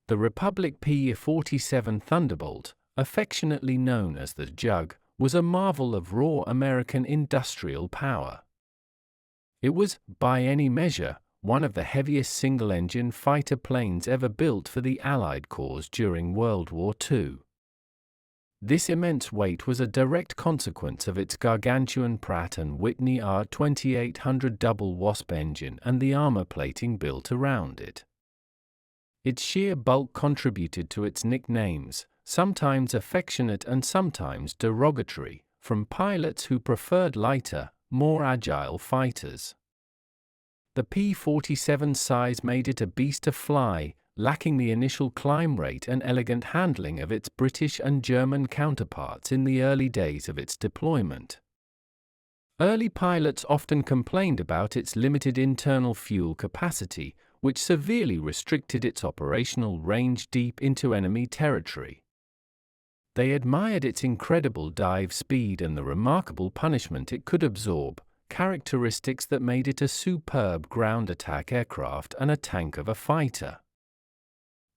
The Republic P-47 Thunderbolt, affectionately known as the Jug, was a marvel of raw American industrial power. It was, by any measure, one of the heaviest single-engine fighter planes ever built for the Allied cause during World War II. This immense weight was a direct consequence of its gargantuan Pratt & Whitney R2800 double Wasp engine and the armor plating built around it. Its sheer bulk contributed to its nicknames, sometimes affectionate and sometimes derogatory, from pilots who preferred lighter, more agile fighters. The P-47's size made it a beast to fly, lacking the initial climb rate and elegant handling of its British and German counterparts in the early days of its deployment. Early pilots often complained about its limited internal fuel capacity, which severely restricted its operational range deep into enemy territory. They admired its incredible dive speed and the remarkable punishment it could absorb, characteristics that made it a superb ground attack aircraft and a tank of a fighter.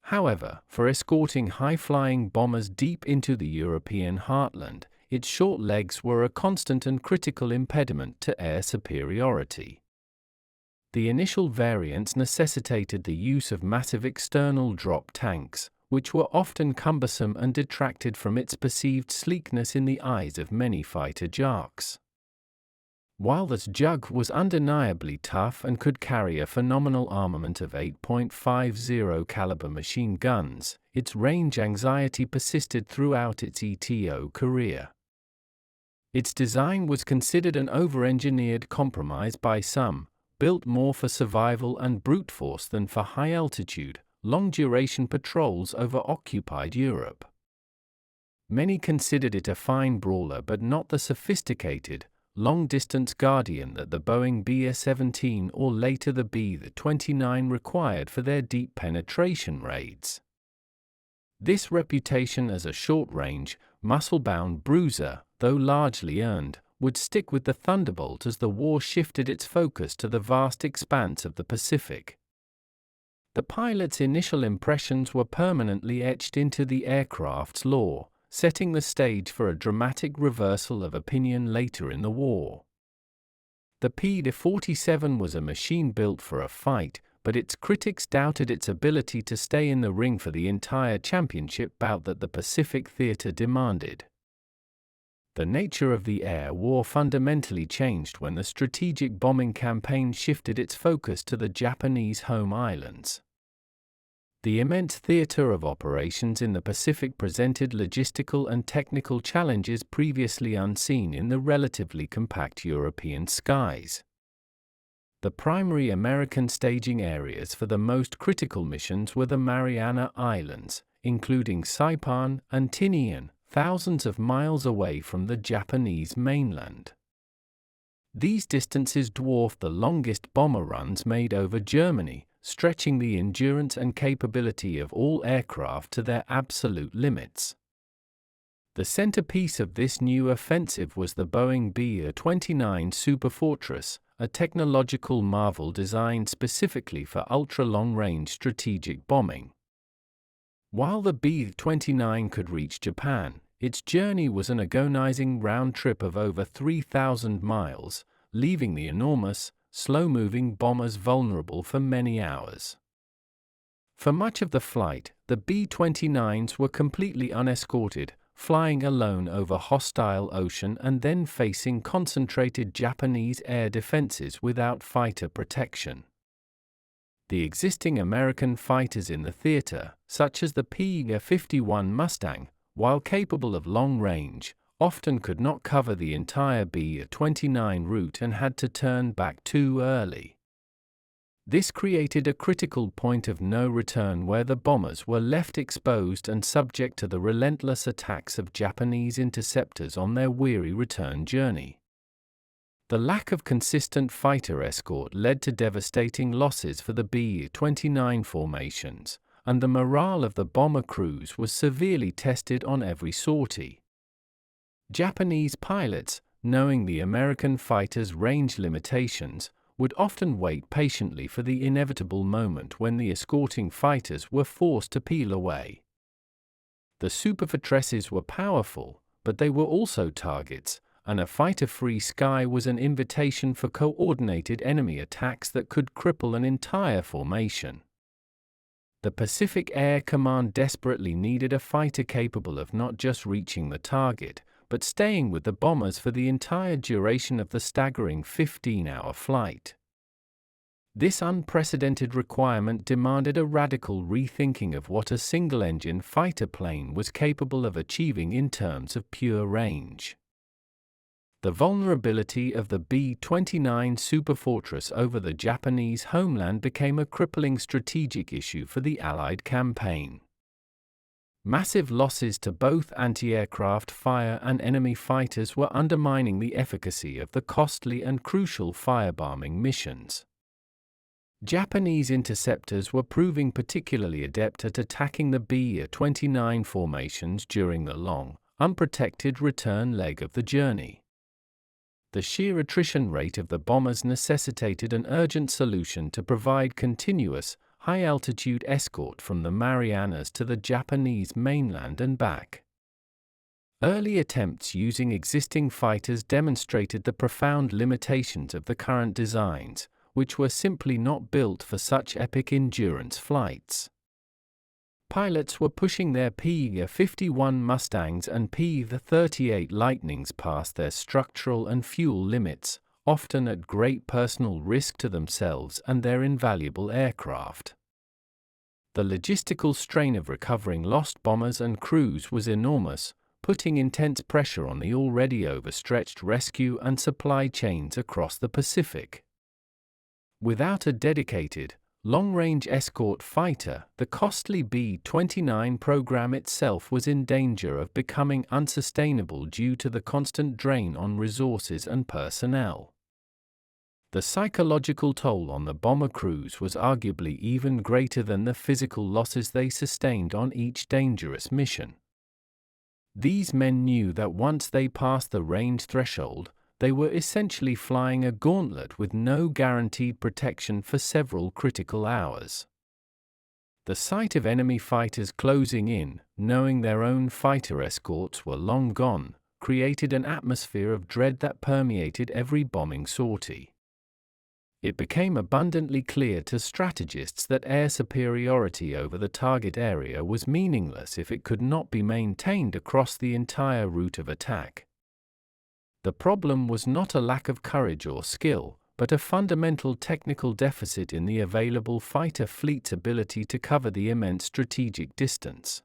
However, for escorting high-flying bombers deep into the European heartland, its short legs were a constant and critical impediment to air superiority. The initial variants necessitated the use of massive external drop tanks, which were often cumbersome and detracted from its perceived sleekness in the eyes of many fighter jocks. While this Jug was undeniably tough and could carry a phenomenal armament of 8.50 caliber machine guns, its range anxiety persisted throughout its ETO career. Its design was considered an over-engineered compromise by some, built more for survival and brute force than for high-altitude, long-duration patrols over occupied Europe. Many considered it a fine brawler but not the sophisticated, long-distance guardian that the Boeing B-17 or later the B-29 required for their deep penetration raids. This reputation as a short-range, muscle-bound bruiser, though largely earned, would stick with the Thunderbolt as the war shifted its focus to the vast expanse of the Pacific. The pilot's initial impressions were permanently etched into the aircraft's lore, setting the stage for a dramatic reversal of opinion later in the war. The P-47 was a machine built for a fight, but its critics doubted its ability to stay in the ring for the entire championship bout that the Pacific theater demanded. The nature of the air war fundamentally changed when the strategic bombing campaign shifted its focus to the Japanese home islands. The immense theater of operations in the Pacific presented logistical and technical challenges previously unseen in the relatively compact European skies. The primary American staging areas for the most critical missions were the Mariana Islands, including Saipan and Tinian, thousands of miles away from the Japanese mainland. These distances dwarfed the longest bomber runs made over Germany, stretching the endurance and capability of all aircraft to their absolute limits. The centerpiece of this new offensive was the Boeing B-29 Superfortress, a technological marvel designed specifically for ultra-long-range strategic bombing. While the B-29 could reach Japan, its journey was an agonizing round trip of over 3,000 miles, leaving the enormous, slow-moving bombers vulnerable for many hours. For much of the flight, the B-29s were completely unescorted, flying alone over hostile ocean and then facing concentrated Japanese air defenses without fighter protection. The existing American fighters in the theater, such as the P-51 Mustang, while capable of long range, often could not cover the entire B-29 route and had to turn back too early. This created a critical point of no return where the bombers were left exposed and subject to the relentless attacks of Japanese interceptors on their weary return journey. The lack of consistent fighter escort led to devastating losses for the B-29 formations, and the morale of the bomber crews was severely tested on every sortie. Japanese pilots, knowing the American fighters' range limitations, would often wait patiently for the inevitable moment when the escorting fighters were forced to peel away. The superfortresses were powerful, but they were also targets, and a fighter-free sky was an invitation for coordinated enemy attacks that could cripple an entire formation. The Pacific Air Command desperately needed a fighter capable of not just reaching the target, but staying with the bombers for the entire duration of the staggering 15-hour flight. This unprecedented requirement demanded a radical rethinking of what a single-engine fighter plane was capable of achieving in terms of pure range. The vulnerability of the B-29 superfortress over the Japanese homeland became a crippling strategic issue for the Allied campaign. Massive losses to both anti-aircraft fire and enemy fighters were undermining the efficacy of the costly and crucial firebombing missions. Japanese interceptors were proving particularly adept at attacking the B-29 formations during the long, unprotected return leg of the journey. The sheer attrition rate of the bombers necessitated an urgent solution to provide continuous, high-altitude escort from the Marianas to the Japanese mainland and back. Early attempts using existing fighters demonstrated the profound limitations of the current designs, which were simply not built for such epic endurance flights. Pilots were pushing their P-51 Mustangs and P-38 Lightnings past their structural and fuel limits, often at great personal risk to themselves and their invaluable aircraft. The logistical strain of recovering lost bombers and crews was enormous, putting intense pressure on the already overstretched rescue and supply chains across the Pacific. Without a dedicated, long-range escort fighter, the costly B-29 program itself was in danger of becoming unsustainable due to the constant drain on resources and personnel. The psychological toll on the bomber crews was arguably even greater than the physical losses they sustained on each dangerous mission. These men knew that once they passed the range threshold, they were essentially flying a gauntlet with no guaranteed protection for several critical hours. The sight of enemy fighters closing in, knowing their own fighter escorts were long gone, created an atmosphere of dread that permeated every bombing sortie. It became abundantly clear to strategists that air superiority over the target area was meaningless if it could not be maintained across the entire route of attack. The problem was not a lack of courage or skill, but a fundamental technical deficit in the available fighter fleet's ability to cover the immense strategic distance.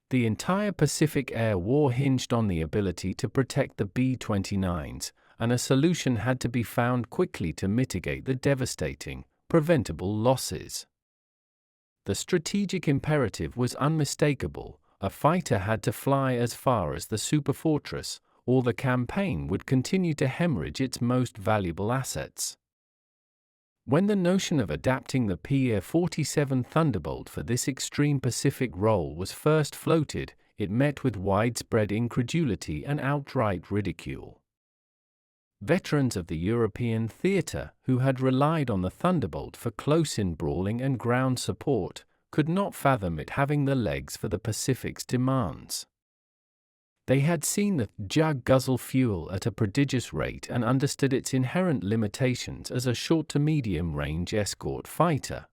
The entire Pacific Air War hinged on the ability to protect the B-29s, and a solution had to be found quickly to mitigate the devastating, preventable losses. The strategic imperative was unmistakable: a fighter had to fly as far as the superfortress, or the campaign would continue to hemorrhage its most valuable assets. When the notion of adapting the P-47 Thunderbolt for this extreme Pacific role was first floated, it met with widespread incredulity and outright ridicule. Veterans of the European theater, who had relied on the Thunderbolt for close-in brawling and ground support, could not fathom it having the legs for the Pacific's demands. They had seen the Jug guzzle fuel at a prodigious rate and understood its inherent limitations as a short to medium-range escort fighter.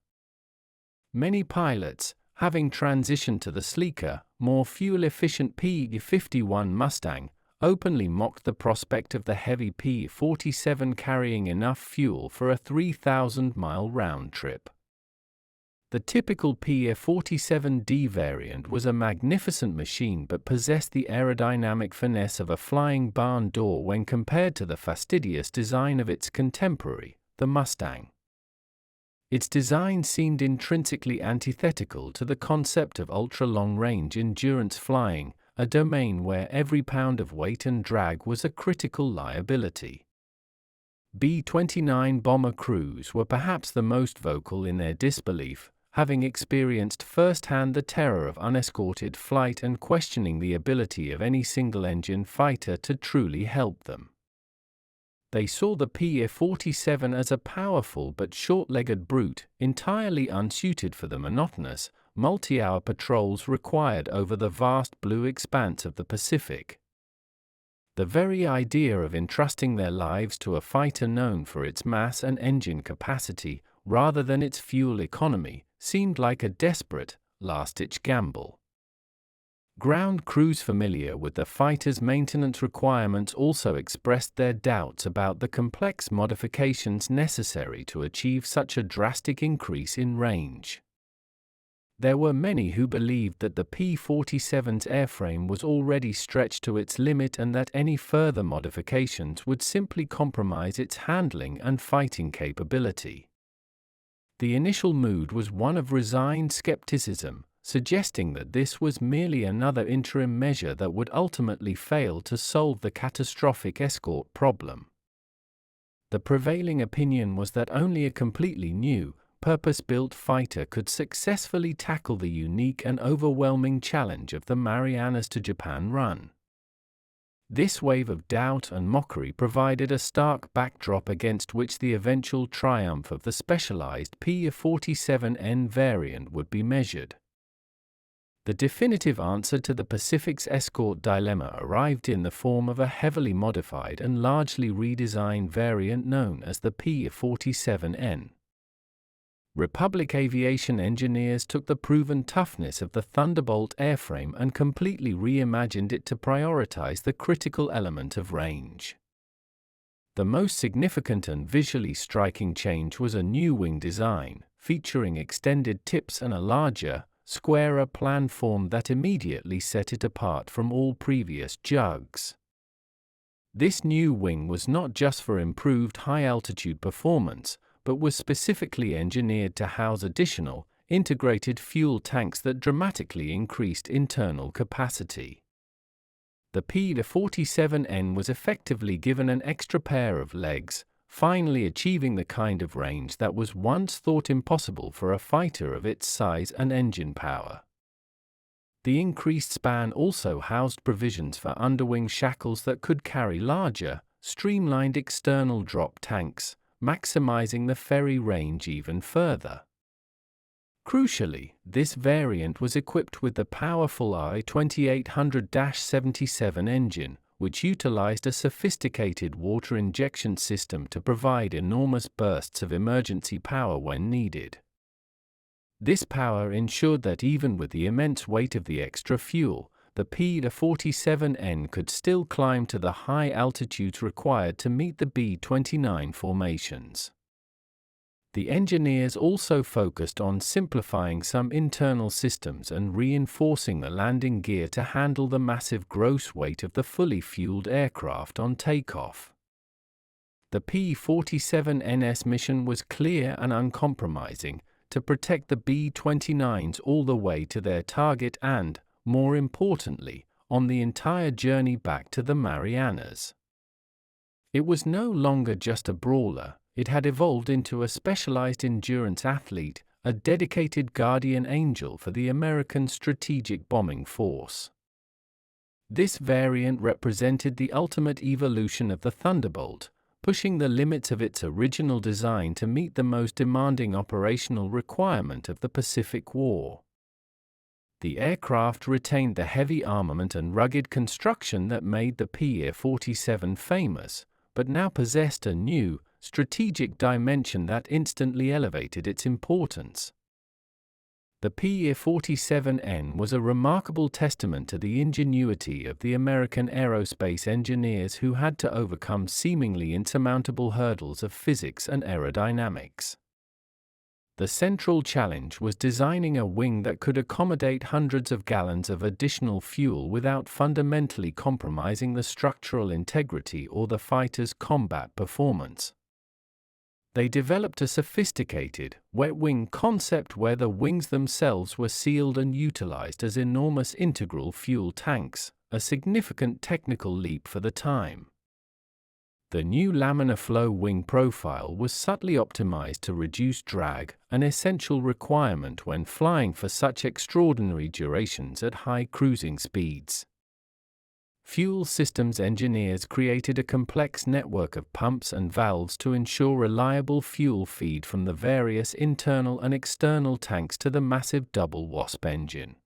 Many pilots, having transitioned to the sleeker, more fuel-efficient P-51 Mustang, openly mocked the prospect of the heavy P-47 carrying enough fuel for a 3,000-mile round trip. The typical P-47D variant was a magnificent machine but possessed the aerodynamic finesse of a flying barn door when compared to the fastidious design of its contemporary, the Mustang. Its design seemed intrinsically antithetical to the concept of ultra-long-range endurance flying, a domain where every pound of weight and drag was a critical liability. B-29 bomber crews were perhaps the most vocal in their disbelief, having experienced firsthand the terror of unescorted flight and questioning the ability of any single-engine fighter to truly help them. They saw the P-47 as a powerful but short-legged brute, entirely unsuited for the monotonous, multi-hour patrols required over the vast blue expanse of the Pacific. The very idea of entrusting their lives to a fighter known for its mass and engine capacity, rather than its fuel economy, seemed like a desperate, last-ditch gamble. Ground crews familiar with the fighter's maintenance requirements also expressed their doubts about the complex modifications necessary to achieve such a drastic increase in range. There were many who believed that the P-47's airframe was already stretched to its limit and that any further modifications would simply compromise its handling and fighting capability. The initial mood was one of resigned skepticism, suggesting that this was merely another interim measure that would ultimately fail to solve the catastrophic escort problem. The prevailing opinion was that only a completely new, purpose-built fighter could successfully tackle the unique and overwhelming challenge of the Marianas to Japan run. This wave of doubt and mockery provided a stark backdrop against which the eventual triumph of the specialized P-47N variant would be measured. The definitive answer to the Pacific's escort dilemma arrived in the form of a heavily modified and largely redesigned variant known as the P-47N. Republic Aviation engineers took the proven toughness of the Thunderbolt airframe and completely reimagined it to prioritize the critical element of range. The most significant and visually striking change was a new wing design, featuring extended tips and a larger, squarer planform that immediately set it apart from all previous jugs. This new wing was not just for improved high-altitude performance, but was specifically engineered to house additional, integrated fuel tanks that dramatically increased internal capacity. The P-47N was effectively given an extra pair of legs, finally achieving the kind of range that was once thought impossible for a fighter of its size and engine power. The increased span also housed provisions for underwing shackles that could carry larger, streamlined external drop tanks, maximizing the ferry range even further. Crucially, this variant was equipped with the powerful I-2800-77 engine, which utilized a sophisticated water injection system to provide enormous bursts of emergency power when needed. This power ensured that even with the immense weight of the extra fuel, the P-47N could still climb to the high altitudes required to meet the B-29 formations. The engineers also focused on simplifying some internal systems and reinforcing the landing gear to handle the massive gross weight of the fully fueled aircraft on takeoff. The P-47N's mission was clear and uncompromising: to protect the B-29s all the way to their target and, more importantly, on the entire journey back to the Marianas. It was no longer just a brawler, it had evolved into a specialized endurance athlete, a dedicated guardian angel for the American Strategic Bombing Force. This variant represented the ultimate evolution of the Thunderbolt, pushing the limits of its original design to meet the most demanding operational requirement of the Pacific War. The aircraft retained the heavy armament and rugged construction that made the P-47 famous, but now possessed a new, strategic dimension that instantly elevated its importance. The P-47N was a remarkable testament to the ingenuity of the American aerospace engineers who had to overcome seemingly insurmountable hurdles of physics and aerodynamics. The central challenge was designing a wing that could accommodate hundreds of gallons of additional fuel without fundamentally compromising the structural integrity or the fighter's combat performance. They developed a sophisticated, wet wing concept where the wings themselves were sealed and utilized as enormous integral fuel tanks, a significant technical leap for the time. The new laminar flow wing profile was subtly optimized to reduce drag, an essential requirement when flying for such extraordinary durations at high cruising speeds. Fuel systems engineers created a complex network of pumps and valves to ensure reliable fuel feed from the various internal and external tanks to the massive double-wasp engine.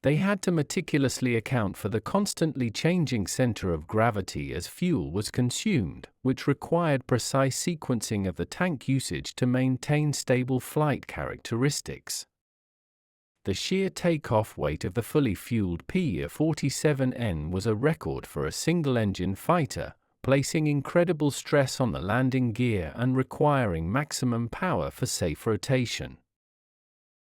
They had to meticulously account for the constantly changing center of gravity as fuel was consumed, which required precise sequencing of the tank usage to maintain stable flight characteristics. The sheer takeoff weight of the fully fueled PE-47N was a record for a single-engine fighter, placing incredible stress on the landing gear and requiring maximum power for safe rotation.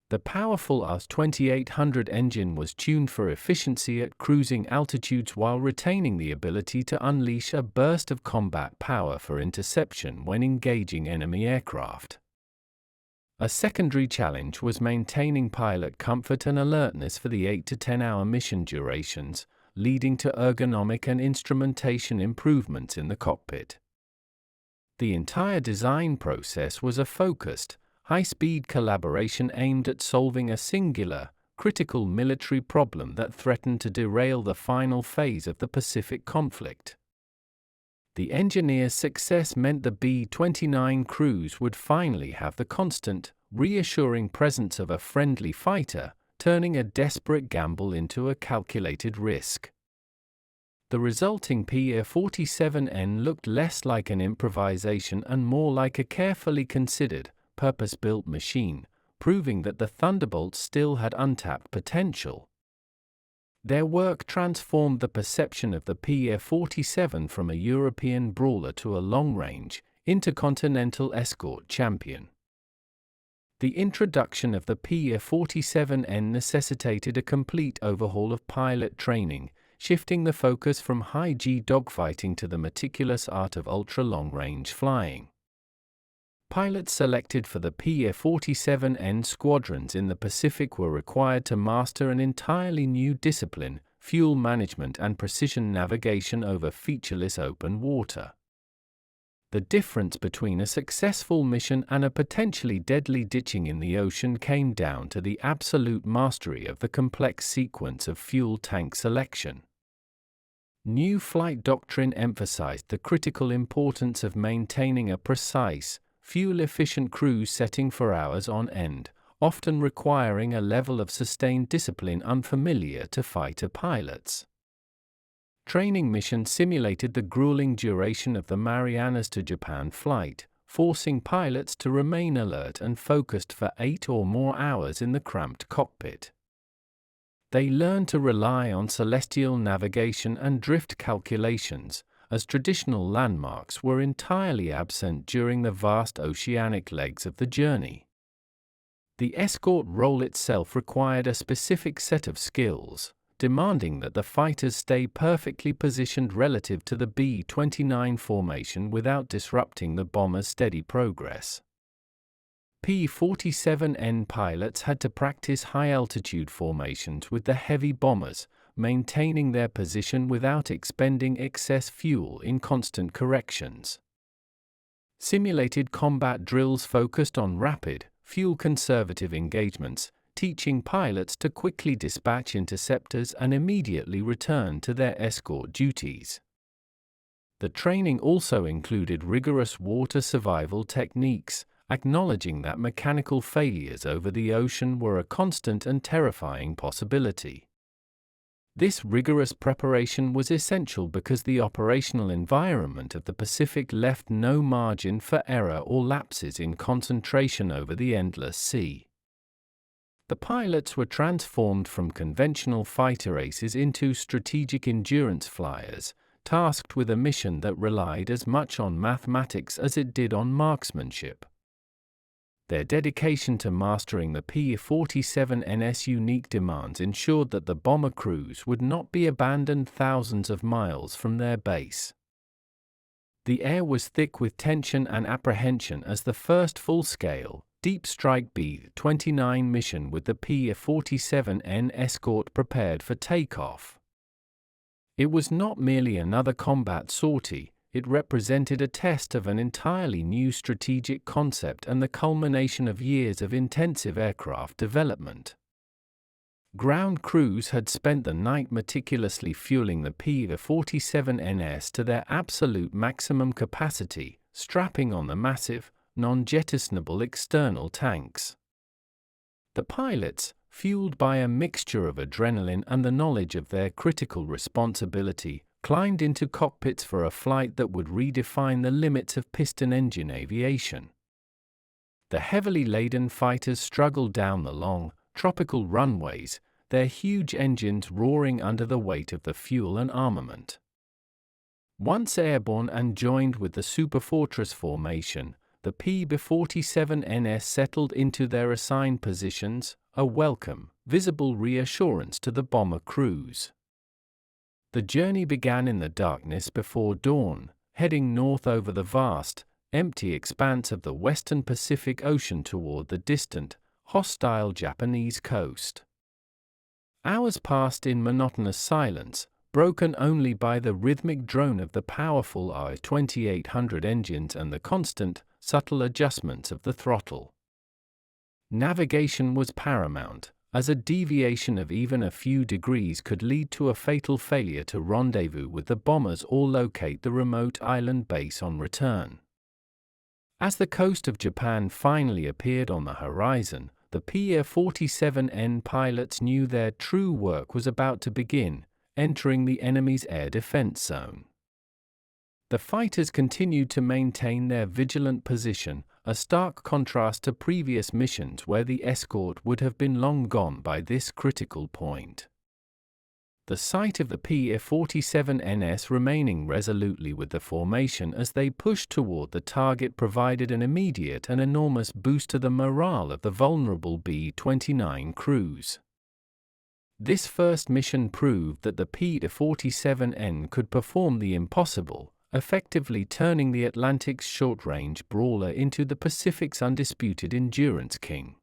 The powerful RS-2800 engine was tuned for efficiency at cruising altitudes while retaining the ability to unleash a burst of combat power for interception when engaging enemy aircraft. A secondary challenge was maintaining pilot comfort and alertness for the 8 to 10-hour mission durations, leading to ergonomic and instrumentation improvements in the cockpit. The entire design process was a focused, high-speed collaboration aimed at solving a singular, critical military problem that threatened to derail the final phase of the Pacific conflict. The engineers' success meant the B-29 crews would finally have the constant, reassuring presence of a friendly fighter, turning a desperate gamble into a calculated risk. The resulting PE-47N looked less like an improvisation and more like a carefully considered, purpose-built machine, proving that the Thunderbolt still had untapped potential. Their work transformed the perception of the PE-47 from a European brawler to a long-range, intercontinental escort champion. The introduction of the PE-47N necessitated a complete overhaul of pilot training, shifting the focus from high-G dogfighting to the meticulous art of ultra-long-range flying. Pilots selected for the PE-47N squadrons in the Pacific were required to master an entirely new discipline, fuel management and precision navigation over featureless open water. The difference between a successful mission and a potentially deadly ditching in the ocean came down to the absolute mastery of the complex sequence of fuel tank selection. New flight doctrine emphasized the critical importance of maintaining a precise, fuel-efficient cruise setting for hours on end, often requiring a level of sustained discipline unfamiliar to fighter pilots. Training missions simulated the grueling duration of the Marianas to Japan flight, forcing pilots to remain alert and focused for 8 or more hours in the cramped cockpit. They learned to rely on celestial navigation and drift calculations, as traditional landmarks were entirely absent during the vast oceanic legs of the journey. The escort role itself required a specific set of skills, demanding that the fighters stay perfectly positioned relative to the B-29 formation without disrupting the bomber's steady progress. P-47N pilots had to practice high-altitude formations with the heavy bombers, maintaining their position without expending excess fuel in constant corrections. Simulated combat drills focused on rapid, fuel-conservative engagements, teaching pilots to quickly dispatch interceptors and immediately return to their escort duties. The training also included rigorous water survival techniques, acknowledging that mechanical failures over the ocean were a constant and terrifying possibility. This rigorous preparation was essential because the operational environment of the Pacific left no margin for error or lapses in concentration over the endless sea. The pilots were transformed from conventional fighter aces into strategic endurance flyers, tasked with a mission that relied as much on mathematics as it did on marksmanship. Their dedication to mastering the PE-47N's unique demands ensured that the bomber crews would not be abandoned thousands of miles from their base. The air was thick with tension and apprehension as the first full-scale, deep-strike B-29 mission with the PE-47N escort prepared for takeoff. It was not merely another combat sortie. It represented a test of an entirely new strategic concept and the culmination of years of intensive aircraft development. Ground crews had spent the night meticulously fueling the P-47NS to their absolute maximum capacity, strapping on the massive, non-jettisonable external tanks. The pilots, fueled by a mixture of adrenaline and the knowledge of their critical responsibility, climbed into cockpits for a flight that would redefine the limits of piston-engine aviation. The heavily laden fighters struggled down the long, tropical runways, their huge engines roaring under the weight of the fuel and armament. Once airborne and joined with the Superfortress formation, the P-47NS settled into their assigned positions, a welcome, visible reassurance to the bomber crews. The journey began in the darkness before dawn, heading north over the vast, empty expanse of the western Pacific Ocean toward the distant, hostile Japanese coast. Hours passed in monotonous silence, broken only by the rhythmic drone of the powerful I-2800 engines and the constant, subtle adjustments of the throttle. Navigation was paramount, as a deviation of even a few degrees could lead to a fatal failure to rendezvous with the bombers or locate the remote island base on return. As the coast of Japan finally appeared on the horizon, the P-47N pilots knew their true work was about to begin, entering the enemy's air defense zone. The fighters continued to maintain their vigilant position, a stark contrast to previous missions where the escort would have been long gone by this critical point. The sight of the P-47NS remaining resolutely with the formation as they pushed toward the target provided an immediate and enormous boost to the morale of the vulnerable B-29 crews. This first mission proved that the P-47N could perform the impossible, effectively turning the Atlantic's short-range brawler into the Pacific's undisputed endurance king.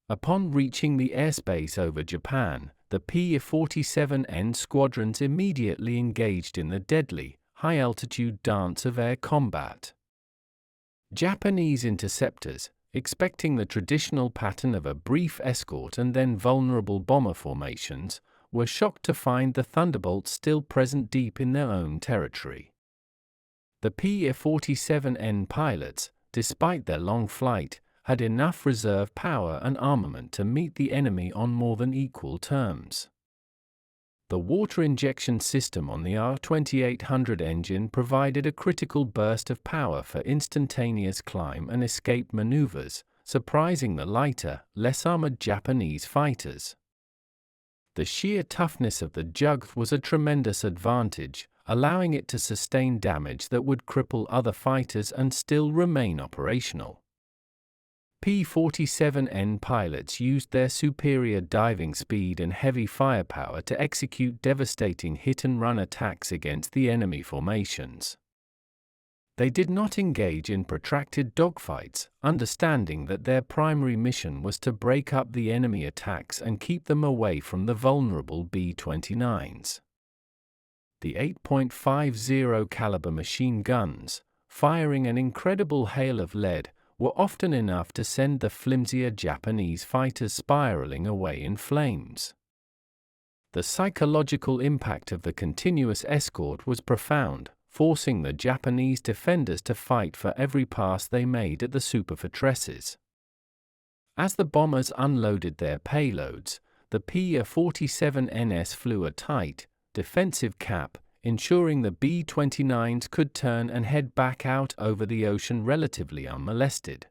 Upon reaching the airspace over Japan, the P-47N squadrons immediately engaged in the deadly, high-altitude dance of air combat. Japanese interceptors, expecting the traditional pattern of a brief escort and then vulnerable bomber formations, were shocked to find the Thunderbolt still present deep in their own territory. The P-47N pilots, despite their long flight, had enough reserve power and armament to meet the enemy on more than equal terms. The water injection system on the R-2800 engine provided a critical burst of power for instantaneous climb and escape maneuvers, surprising the lighter, less armored Japanese fighters. The sheer toughness of the Jug was a tremendous advantage, allowing it to sustain damage that would cripple other fighters and still remain operational. P-47N pilots used their superior diving speed and heavy firepower to execute devastating hit-and-run attacks against the enemy formations. They did not engage in protracted dogfights, understanding that their primary mission was to break up the enemy attacks and keep them away from the vulnerable B-29s. The 8.50 caliber machine guns, firing an incredible hail of lead, were often enough to send the flimsier Japanese fighters spiraling away in flames. The psychological impact of the continuous escort was profound, forcing the Japanese defenders to fight for every pass they made at the Superfortresses. As the bombers unloaded their payloads, the P-47NS flew a tight, defensive cap, ensuring the B-29s could turn and head back out over the ocean relatively unmolested.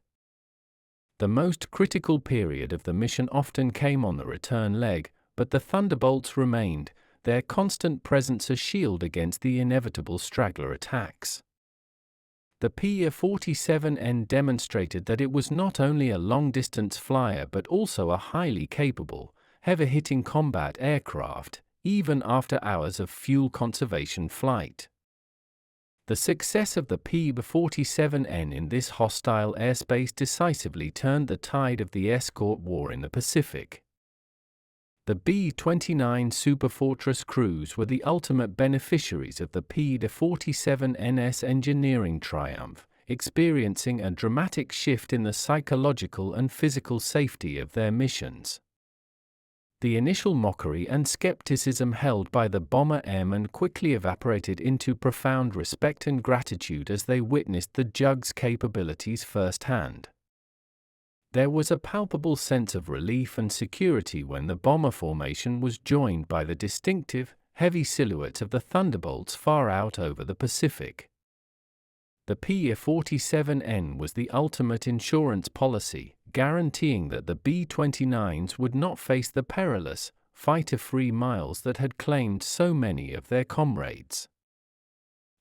The most critical period of the mission often came on the return leg, but the Thunderbolts remained, their constant presence a shield against the inevitable straggler attacks. The P-47N demonstrated that it was not only a long-distance flyer but also a highly capable, heavy-hitting combat aircraft, even after hours of fuel conservation flight. The success of the P-47N in this hostile airspace decisively turned the tide of the escort war in the Pacific. The B-29 Superfortress crews were the ultimate beneficiaries of the P-47NS engineering triumph, experiencing a dramatic shift in the psychological and physical safety of their missions. The initial mockery and skepticism held by the bomber airmen quickly evaporated into profound respect and gratitude as they witnessed the Jug's capabilities firsthand. There was a palpable sense of relief and security when the bomber formation was joined by the distinctive, heavy silhouette of the Thunderbolts far out over the Pacific. The P-47N was the ultimate insurance policy, guaranteeing that the B-29s would not face the perilous, fighter-free miles that had claimed so many of their comrades.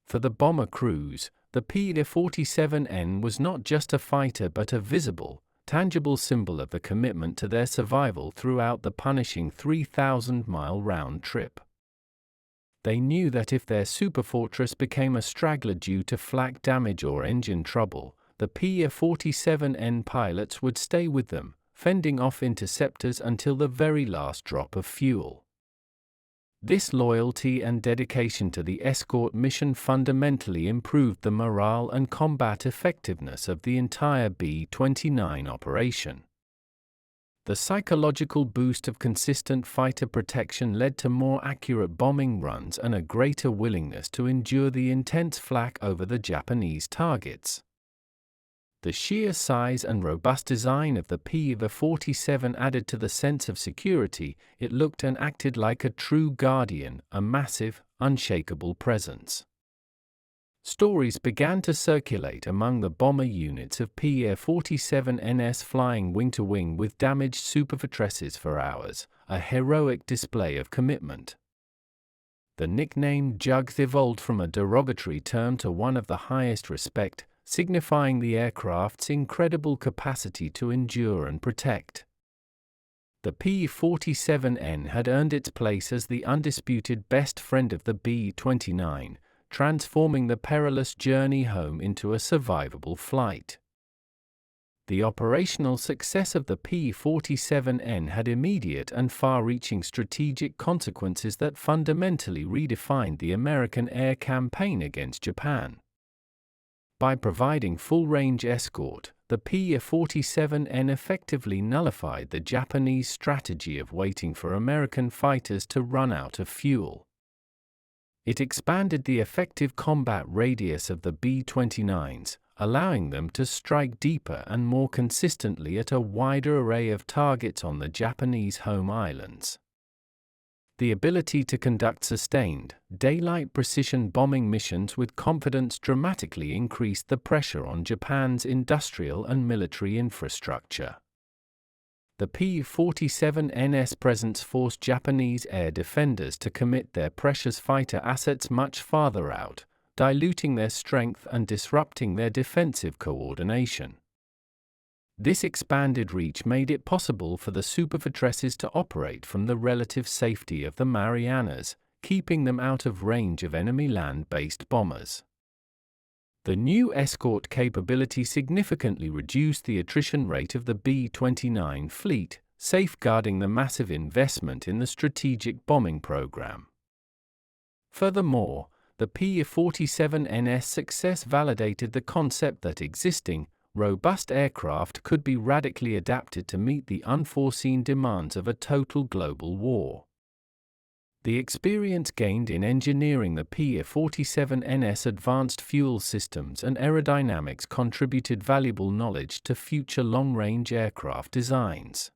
For the bomber crews, the P-47N was not just a fighter but a visible, tangible symbol of the commitment to their survival throughout the punishing 3,000-mile round trip. They knew that if their superfortress became a straggler due to flak damage or engine trouble, the P-47N pilots would stay with them, fending off interceptors until the very last drop of fuel. This loyalty and dedication to the escort mission fundamentally improved the morale and combat effectiveness of the entire B-29 operation. The psychological boost of consistent fighter protection led to more accurate bombing runs and a greater willingness to endure the intense flak over the Japanese targets. The sheer size and robust design of the P-47 added to the sense of security. It looked and acted like a true guardian, a massive, unshakable presence. Stories began to circulate among the bomber units of P-47NS flying wing-to-wing with damaged superfortresses for hours, a heroic display of commitment. The nickname Jugs evolved from a derogatory term to one of the highest respect, signifying the aircraft's incredible capacity to endure and protect. The P-47N had earned its place as the undisputed best friend of the B-29, transforming the perilous journey home into a survivable flight. The operational success of the P-47N had immediate and far-reaching strategic consequences that fundamentally redefined the American air campaign against Japan. By providing full-range escort, the P-47N effectively nullified the Japanese strategy of waiting for American fighters to run out of fuel. It expanded the effective combat radius of the B-29s, allowing them to strike deeper and more consistently at a wider array of targets on the Japanese home islands. The ability to conduct sustained, daylight precision bombing missions with confidence dramatically increased the pressure on Japan's industrial and military infrastructure. The P-47N's presence forced Japanese air defenders to commit their precious fighter assets much farther out, diluting their strength and disrupting their defensive coordination. This expanded reach made it possible for the superfortresses to operate from the relative safety of the Marianas, keeping them out of range of enemy land-based bombers. The new escort capability significantly reduced the attrition rate of the B-29 fleet, safeguarding the massive investment in the strategic bombing program. Furthermore, the P-47N's success validated the concept that existing, robust aircraft could be radically adapted to meet the unforeseen demands of a total global war. The experience gained in engineering the P-47N's advanced fuel systems and aerodynamics contributed valuable knowledge to future long-range aircraft designs.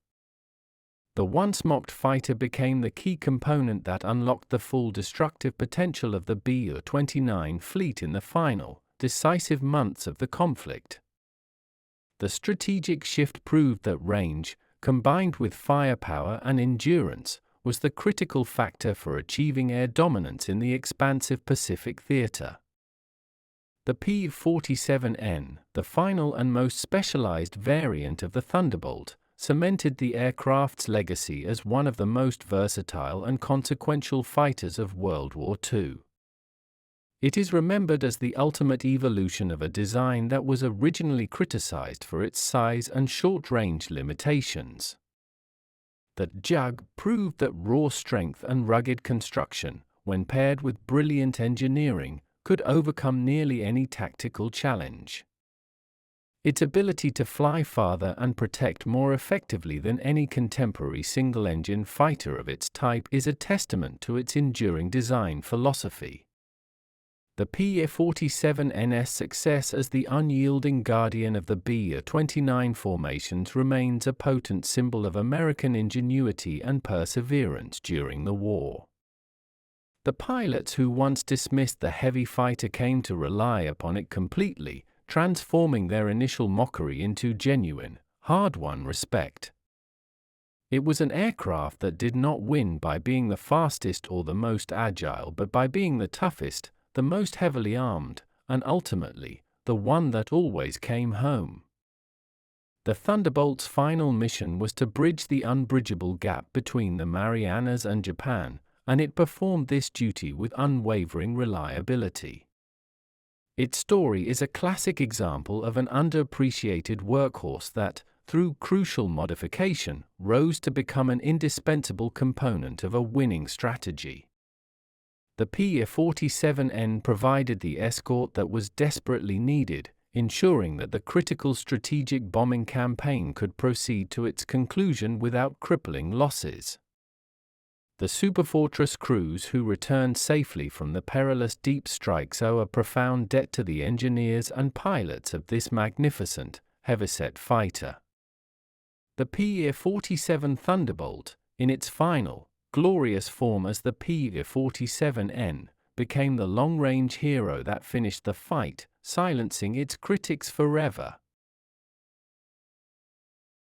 The once-mocked fighter became the key component that unlocked the full destructive potential of the B-29 fleet in the final, decisive months of the conflict. The strategic shift proved that range, combined with firepower and endurance, was the critical factor for achieving air dominance in the expansive Pacific theater. The P-47N, the final and most specialized variant of the Thunderbolt, cemented the aircraft's legacy as one of the most versatile and consequential fighters of World War II. It is remembered as the ultimate evolution of a design that was originally criticized for its size and short-range limitations. That Jug proved that raw strength and rugged construction, when paired with brilliant engineering, could overcome nearly any tactical challenge. Its ability to fly farther and protect more effectively than any contemporary single-engine fighter of its type is a testament to its enduring design philosophy. The Pa-47N's success as the unyielding guardian of the B-29 formations remains a potent symbol of American ingenuity and perseverance during the war. The pilots who once dismissed the heavy fighter came to rely upon it completely, transforming their initial mockery into genuine, hard-won respect. It was an aircraft that did not win by being the fastest or the most agile, but by being the toughest, the most heavily armed, and ultimately, the one that always came home. The Thunderbolt's final mission was to bridge the unbridgeable gap between the Marianas and Japan, and it performed this duty with unwavering reliability. Its story is a classic example of an underappreciated workhorse that, through crucial modification, rose to become an indispensable component of a winning strategy. The Pa-47N provided the escort that was desperately needed, ensuring that the critical strategic bombing campaign could proceed to its conclusion without crippling losses. The superfortress crews who returned safely from the perilous deep strikes owe a profound debt to the engineers and pilots of this magnificent, heavyset fighter. The Pa-47 Thunderbolt, in its final, glorious form as the Pa-47N, became the long-range hero that finished the fight, silencing its critics forever.